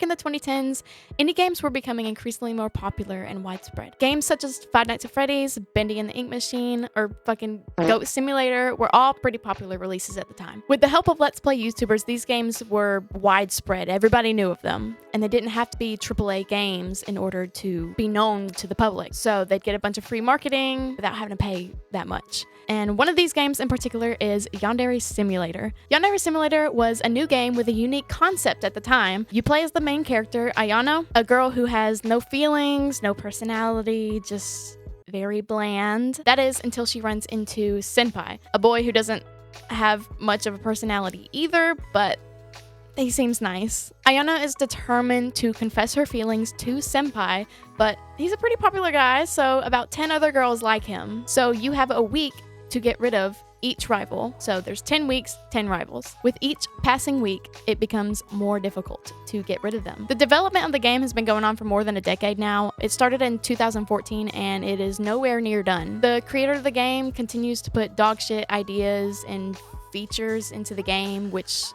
in the 2010s, indie games were becoming increasingly more popular and widespread. Games such as Five Nights at Freddy's, Bendy and the Ink Machine, or fucking Goat Simulator were all pretty popular releases at the time. With the help of Let's Play YouTubers, these games were widespread. Everybody knew of them, and they didn't have to be AAA games in order to be known to the public. So they'd get a bunch of free marketing without having to pay that much. And one of these games in particular is Yandere Simulator. Yandere Simulator was a new game with a unique concept at the time. You play as the main character, Ayano, a girl who has no feelings, no personality, just very bland. That is until she runs into Senpai, a boy who doesn't have much of a personality either, but he seems nice. Ayano is determined to confess her feelings to Senpai, but he's a pretty popular guy, so about 10 other girls like him. So you have a week to get rid of each rival. So there's 10 weeks, 10 rivals. With each passing week, it becomes more difficult to get rid of them. The development of the game has been going on for more than a decade now. It started in 2014 and it is nowhere near done. The creator of the game continues to put dogshit ideas and features into the game, which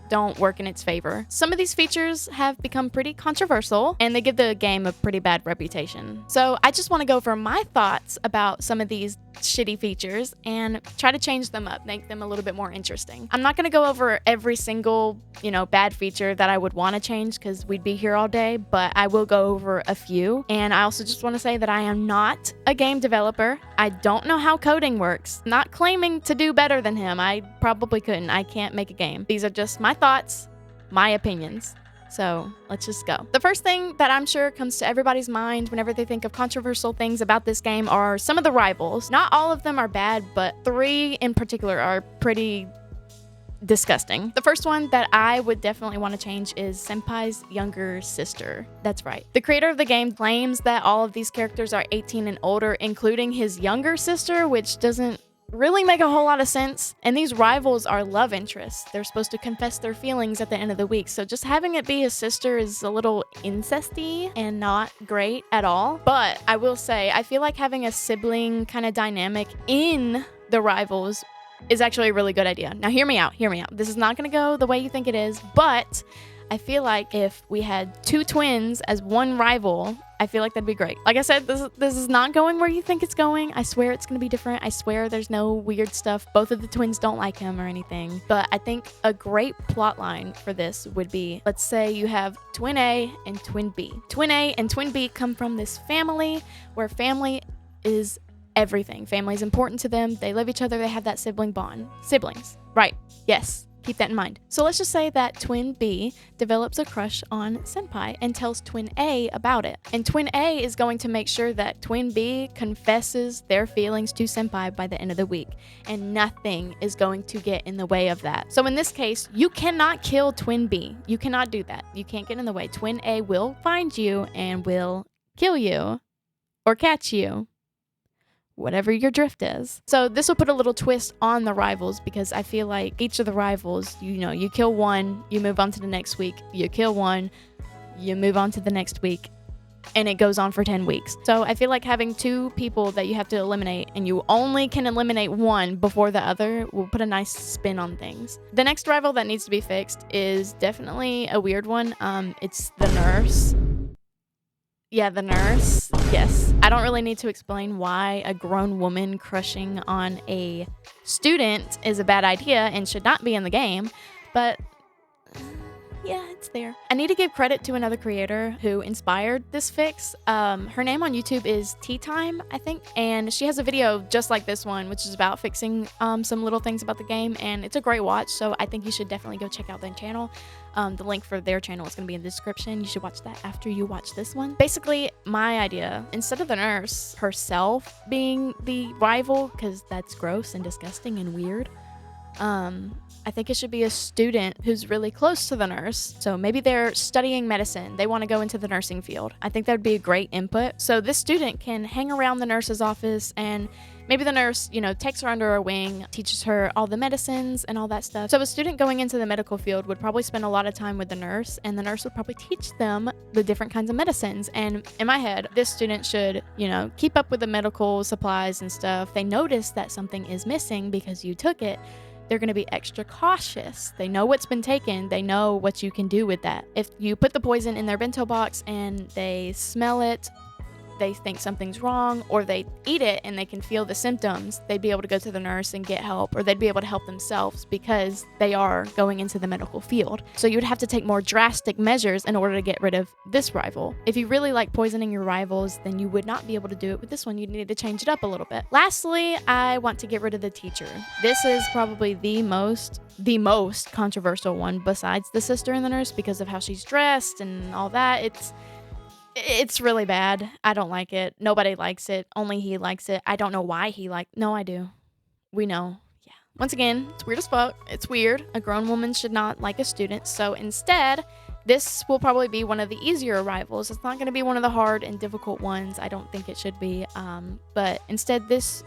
don't work in its favor. Some of these features have become pretty controversial and they give the game a pretty bad reputation. So I just want to go over my thoughts about some of these shitty features and try to change them up, make them a little bit more interesting. I'm not going to go over every single, bad feature that I would want to change because we'd be here all day, but I will go over a few. And I also just want to say that I am not a game developer. I don't know how coding works. Not claiming to do better than him. I probably couldn't. I can't make a game. These are just my thoughts, my opinions. So let's just go. The first thing that I'm sure comes to everybody's mind whenever they think of controversial things about this game are some of the rivals. Not all of them are bad, but 3 in particular are pretty disgusting. The first one that I would definitely want to change is Senpai's younger sister. That's right. The creator of the game claims that all of these characters are 18 and older, including his younger sister, which doesn't really make a whole lot of sense. And these rivals are love interests. They're supposed to confess their feelings at the end of the week. So just having it be his sister is a little incesty and not great at all. But I will say, I feel like having a sibling kind of dynamic in the rivals is actually a really good idea. Now hear me out. This is not going to go the way you think it is, but I feel like if we had 2 twins as one rival, I feel like that'd be great. Like I said, this is not going where you think it's going. I swear it's going to be different. I swear there's no weird stuff. Both of the twins don't like him or anything. But I think a great plot line for this would be, let's say you have twin A and twin B. Twin A and twin B come from this family where family is everything. Family is important to them. They love each other. They have that sibling bond. Siblings. Right. Yes. Keep that in mind. So let's just say that twin B develops a crush on Senpai and tells twin A about it. And twin A is going to make sure that twin B confesses their feelings to Senpai by the end of the week. And nothing is going to get in the way of that. So in this case, you cannot kill twin B. You cannot do that. You can't get in the way. Twin A will find you and will kill you or catch you. Whatever your drift is. So this will put a little twist on the rivals because I feel like each of the rivals, you kill one, you move on to the next week, you kill one, you move on to the next week, and it goes on for 10 weeks. So I feel like having 2 people that you have to eliminate and you only can eliminate one before the other will put a nice spin on things. The next rival that needs to be fixed is definitely a weird one. It's the nurse. Yeah, the nurse. Yes. I don't really need to explain why a grown woman crushing on a student is a bad idea and should not be in the game, but yeah, it's there. I need to give credit to another creator who inspired this fix. Her name on YouTube is Tea Time, I think, and she has a video just like this one, which is about fixing some little things about the game, and it's a great watch, so I think you should definitely go check out their channel. The link for their channel is going to be in the description. You should watch that after you watch this one. Basically, my idea, instead of the nurse herself being the rival, because that's gross and disgusting and weird, I think it should be a student who's really close to the nurse. So maybe they're studying medicine. They want to go into the nursing field. I think that would be a great input. So this student can hang around the nurse's office and maybe the nurse, takes her under her wing, teaches her all the medicines and all that stuff. So a student going into the medical field would probably spend a lot of time with the nurse, and the nurse would probably teach them the different kinds of medicines. And in my head, this student should, keep up with the medical supplies and stuff. They notice that something is missing because you took it. they're going to be extra cautious. They know what's been taken. They know what you can do with that. If you put the poison in their bento box and they smell it, they think something's wrong, or they eat it and they can feel the symptoms, they'd be able to go to the nurse and get help, or they'd be able to help themselves because they are going into the medical field. So you would have to take more drastic measures in order to get rid of this rival. If you really like poisoning your rivals, then you would not be able to do it with this one. You'd need to change it up a little bit. Lastly, I want to get rid of the teacher. This is probably the most controversial one besides the sister and the nurse because of how she's dressed and all that. It's really bad. I don't like it. Nobody likes it. Only he likes it. I don't know why No, I do. We know. Yeah. Once again, it's weird as fuck. It's weird. A grown woman should not like a student. So instead, this will probably be one of the easier arrivals. It's not going to be one of the hard and difficult ones. I don't think it should be. But instead, this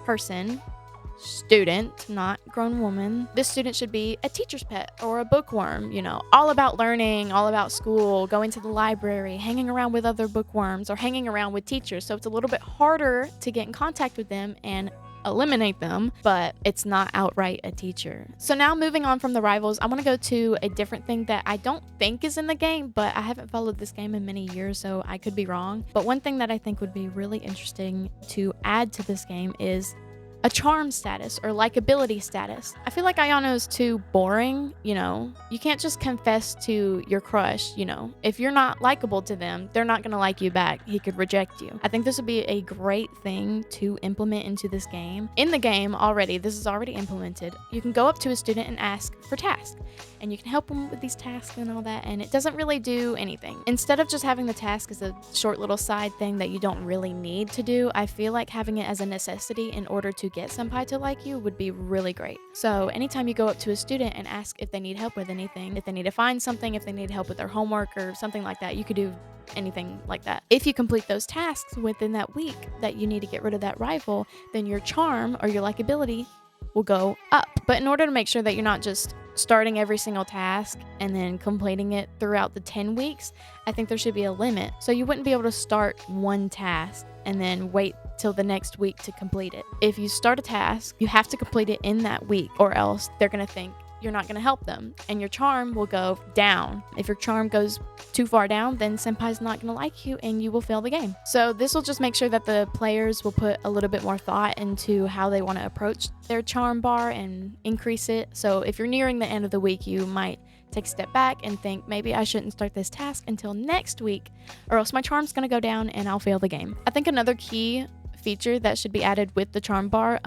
student, not grown woman, this student should be a teacher's pet or a bookworm, all about learning, all about school, going to the library, hanging around with other bookworms, or hanging around with teachers. So it's a little bit harder to get in contact with them and eliminate them, but it's not outright a teacher. So now moving on from the rivals, I want to go to a different thing that I don't think is in the game, but I haven't followed this game in many years, so I could be wrong. But one thing that I think would be really interesting to add to this game is a charm status or likability status. I feel like Ayano is too boring, You can't just confess to your crush, If you're not likable to them, they're not going to like you back. He could reject you. I think this would be a great thing to implement into this game. In the game already, this is already implemented. You can go up to a student and ask for tasks, and you can help them with these tasks and all that, and it doesn't really do anything. Instead of just having the task as a short little side thing that you don't really need to do, I feel like having it as a necessity in order to get senpai to like you would be really great. So anytime you go up to a student and ask if they need help with anything, if they need to find something, if they need help with their homework or something like that, you could do anything like that. If you complete those tasks within that week that you need to get rid of that rival, then your charm or your likability will go up. But in order to make sure that you're not just starting every single task and then completing it throughout the 10 weeks, I think there should be a limit. So you wouldn't be able to start one task and then wait till the next week to complete it. If you start a task, you have to complete it in that week, or else they're going to think you're not going to help them, and your charm will go down. If your charm goes too far down, then senpai's not going to like you and you will fail the game. So this will just make sure that the players will put a little bit more thought into how they want to approach their charm bar and increase it. So if you're nearing the end of the week, you might take a step back and think, maybe I shouldn't start this task until next week, or else my charm's going to go down and I'll fail the game. I think another key feature that should be added with the charm bar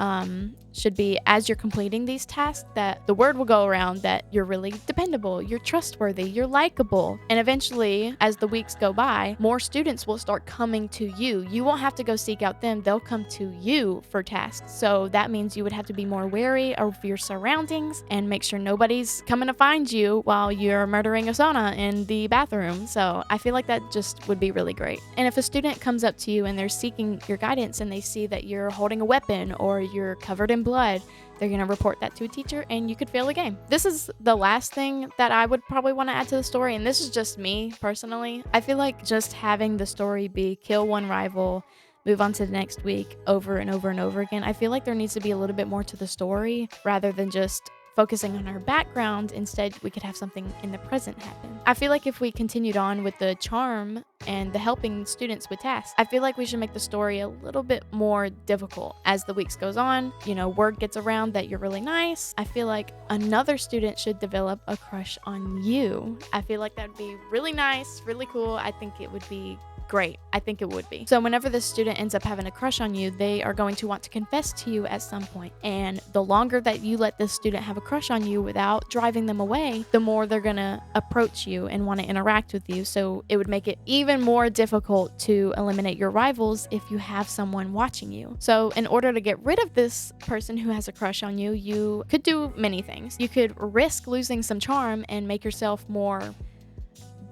should be, as you're completing these tasks, that the word will go around that you're really dependable, you're trustworthy, you're likable. And eventually, as the weeks go by, more students will start coming to you. You won't have to go seek out them, they'll come to you for tasks. So that means you would have to be more wary of your surroundings and make sure nobody's coming to find you while you're murdering Osana in the bathroom. So I feel like that just would be really great. And if a student comes up to you and they're seeking your guidance and they see that you're holding a weapon or you're covered in blood, they're going to report that to a teacher and you could fail the game. This is the last thing that I would probably want to add to the story, and this is just me personally. I feel like just having the story be kill one rival, move on to the next week over and over and over again, I feel like there needs to be a little bit more to the story rather than just focusing on our background. Instead, we could have something in the present happen. I feel like if we continued on with the charm and the helping students with tasks, I feel like we should make the story a little bit more difficult. As the weeks goes on, word gets around that you're really nice. I feel like another student should develop a crush on you. I feel like that would be really nice, really cool. I think it would be great. I think it would be. So whenever this student ends up having a crush on you, they are going to want to confess to you at some point. And the longer that you let this student have a crush on you without driving them away, the more they're going to approach you and want to interact with you. So it would make it even more difficult to eliminate your rivals if you have someone watching you. So in order to get rid of this person who has a crush on you, you could do many things. You could risk losing some charm and make yourself more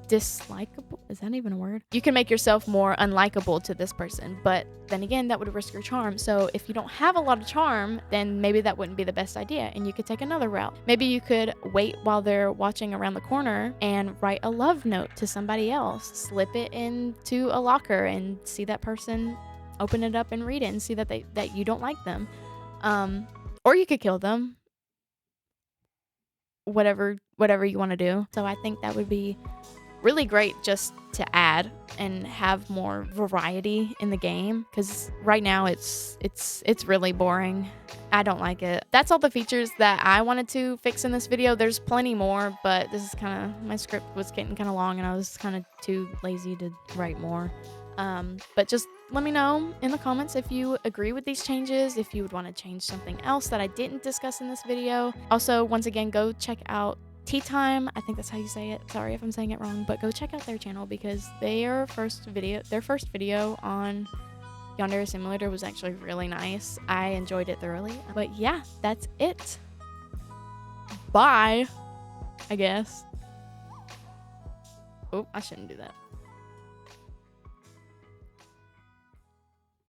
dislikable. Is that even a word? You can make yourself more unlikable to this person, but then again, that would risk your charm. So if you don't have a lot of charm, then maybe that wouldn't be the best idea and you could take another route. Maybe you could wait while they're watching around the corner and write a love note to somebody else, slip it into a locker and see that person open it up and read it and see that you don't like them. Or you could kill them. whatever you want to do. So I think that would be really great just to add and have more variety in the game, because right now it's really boring. I don't like it. That's all the features that I wanted to fix in this video. There's plenty more, but this is kind of, my script was getting kind of long and I was kind of too lazy to write more. But just let me know in the comments if you agree with these changes, if you would want to change something else that I didn't discuss in this video. Also, once again, go check out Tea Time, I think that's how you say it. Sorry if I'm saying it wrong, but go check out their channel because their first video on Yandere Simulator was actually really nice. I enjoyed it thoroughly. But yeah, that's it. Bye, I guess. Oh, I shouldn't do that.